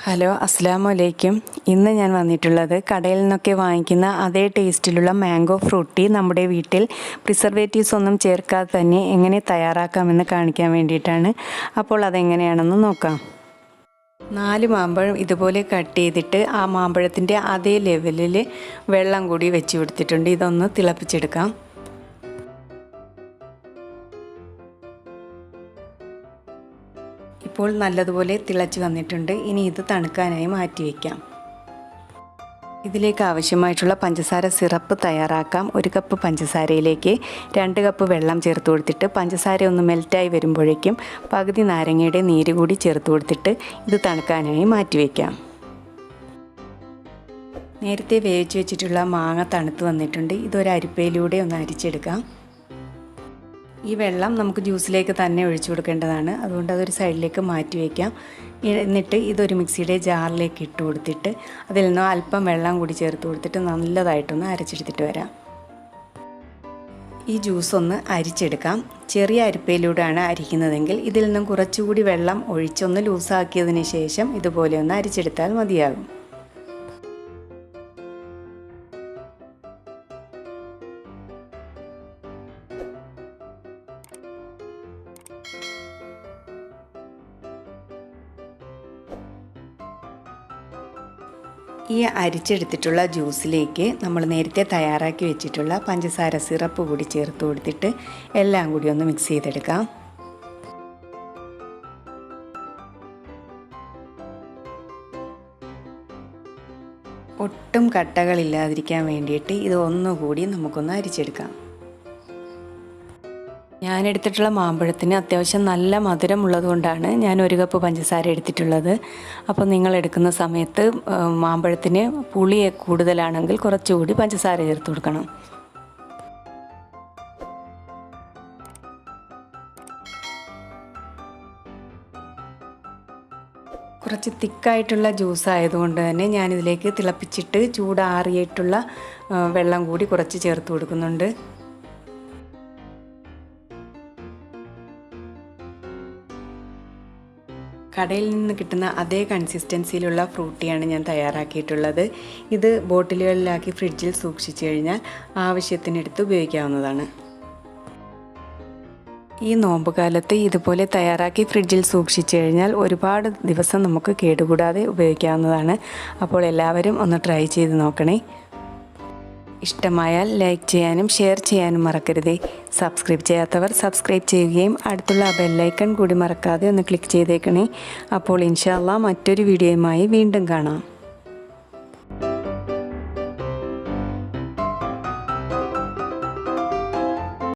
Hello അസ്സലാമു അലൈക്കും. ഇന്ന് ഞാൻ വന്നിട്ടുള്ളത് കടയിൽ നിന്നൊക്കെ വാങ്ങിക്കുന്ന അതേ ടേസ്റ്റിലുള്ള മാംഗോ ഫ്രൂട്ടി നമ്മുടെ വീട്ടിൽ പ്രിസർവേറ്റീവ്സ് ഒന്നും ചേർക്കാതെ തന്നെ എങ്ങനെ തയ്യാറാക്കാമെന്ന് കാണിക്കാൻ വേണ്ടിയിട്ടാണ്. അപ്പോൾ അതെങ്ങനെയാണെന്ന് നോക്കാം. 4 മാമ്പഴം ഇതുപോലെ കട്ട് ചെയ്തിട്ട് ആ മാമ്പഴത്തിൻ്റെ അതേ ലെവലിൽ വെള്ളം കൂടി വെച്ച് കൊടുത്തിട്ടുണ്ട്. ഇതൊന്ന് തിളപ്പിച്ചെടുക്കാം. ഇപ്പോൾ നല്ലതുപോലെ തിളച്ച് വന്നിട്ടുണ്ട്. ഇനി ഇത് തണുക്കാനായി മാറ്റി വയ്ക്കാം. ഇതിലേക്ക് ആവശ്യമായിട്ടുള്ള പഞ്ചസാര സിറപ്പ് തയ്യാറാക്കാം. 1 കപ്പ് പഞ്ചസാരയിലേക്ക് 2 കപ്പ് വെള്ളം ചേർത്ത് കൊടുത്തിട്ട് പഞ്ചസാര ഒന്ന് മെൽറ്റായി വരുമ്പോഴേക്കും പകുതി നാരങ്ങയുടെ നീര് കൂടി ചേർത്ത് കൊടുത്തിട്ട് ഇത് തണുക്കാനായി മാറ്റി വയ്ക്കാം. നേരത്തെ വേവിച്ച് വെച്ചിട്ടുള്ള മാങ്ങ തണുത്ത് വന്നിട്ടുണ്ട്. ഇതൊരു അരിപ്പയിലൂടെ ഒന്ന് അരിച്ചെടുക്കാം. ഈ വെള്ളം നമുക്ക് ജ്യൂസിലേക്ക് തന്നെ ഒഴിച്ചു കൊടുക്കേണ്ടതാണ്. അതുകൊണ്ട് അതൊരു സൈഡിലേക്ക് മാറ്റി വയ്ക്കാം. എന്നിട്ട് ഇതൊരു മിക്സിയുടെ ജാറിലേക്ക് ഇട്ട് കൊടുത്തിട്ട് അതിൽ നിന്ന് അല്പം വെള്ളം കൂടി ചേർത്ത് കൊടുത്തിട്ട് നല്ലതായിട്ടൊന്ന് അരച്ചെടുത്തിട്ട് വരാം. ഈ ജ്യൂസ് ഒന്ന് അരിച്ചെടുക്കാം. ചെറിയ അരിപ്പയിലൂടെയാണ് അരിക്കുന്നതെങ്കിൽ ഇതിൽ നിന്നും കുറച്ചുകൂടി വെള്ളം ഒഴിച്ചൊന്ന് ലൂസാക്കിയതിന് ശേഷം ഇതുപോലെ ഒന്ന് അരിച്ചെടുത്താൽ മതിയാകും. ഈ അരിച്ചെടുത്തിട്ടുള്ള ജ്യൂസിലേക്ക് നമ്മൾ നേരത്തെ തയ്യാറാക്കി വെച്ചിട്ടുള്ള പഞ്ചസാര സിറപ്പ് കൂടി ചേർത്ത് കൊടുത്തിട്ട് എല്ലാം കൂടി ഒന്ന് മിക്സ് ചെയ്തെടുക്കാം. ഒട്ടും കട്ടകളില്ലാതിരിക്കാൻ വേണ്ടിയിട്ട് ഇത് ഒന്നുകൂടി നമുക്കൊന്ന് അരിച്ചെടുക്കാം. ഞാനെടുത്തിട്ടുള്ള മാമ്പഴത്തിന് അത്യാവശ്യം നല്ല മധുരം ഉള്ളതുകൊണ്ടാണ് ഞാൻ 1 കപ്പ് പഞ്ചസാര എടുത്തിട്ടുള്ളത്. അപ്പോൾ നിങ്ങൾ എടുക്കുന്ന സമയത്ത് മാമ്പഴത്തിന് പുളി കൂടുതലാണെങ്കിൽ കുറച്ചുകൂടി പഞ്ചസാര ചേർത്ത് കൊടുക്കണം. കുറച്ച് തിക്കായിട്ടുള്ള ജ്യൂസ് ആയതുകൊണ്ട് തന്നെ ഞാനിതിലേക്ക് തിളപ്പിച്ചിട്ട് ചൂടാറിയിട്ടുള്ള വെള്ളം കൂടി കുറച്ച് ചേർത്ത് കൊടുക്കുന്നുണ്ട്. കടയിൽ നിന്ന് കിട്ടുന്ന അതേ കൺസിസ്റ്റൻസിയിലുള്ള ഫ്രൂട്ടിയാണ് ഞാൻ തയ്യാറാക്കിയിട്ടുള്ളത്. ഇത് ബോട്ടിലുകളിലാക്കി ഫ്രിഡ്ജിൽ സൂക്ഷിച്ചു കഴിഞ്ഞാൽ ആവശ്യത്തിനെടുത്ത് ഉപയോഗിക്കാവുന്നതാണ്. ഈ നോമ്പ് കാലത്ത് ഇതുപോലെ തയ്യാറാക്കി ഫ്രിഡ്ജിൽ സൂക്ഷിച്ചു കഴിഞ്ഞാൽ ഒരുപാട് ദിവസം നമുക്ക് കേടുകൂടാതെ ഉപയോഗിക്കാവുന്നതാണ്. അപ്പോൾ എല്ലാവരും ഒന്ന് ട്രൈ ചെയ്ത് നോക്കണേ. ഇഷ്ടമായാൽ ലൈക്ക് ചെയ്യാനും ഷെയർ ചെയ്യാനും മറക്കരുതേ. സബ്സ്ക്രൈബ് ചെയ്യാത്തവർ സബ്സ്ക്രൈബ് ചെയ്യുകയും അടുത്തുള്ള ബെല്ലൈക്കൺ കൂടി മറക്കാതെ ഒന്ന് ക്ലിക്ക് ചെയ്തേക്കണേ. അപ്പോൾ ഇൻഷാ അല്ലാഹ് മറ്റൊരു വീഡിയോയുമായി വീണ്ടും കാണാം.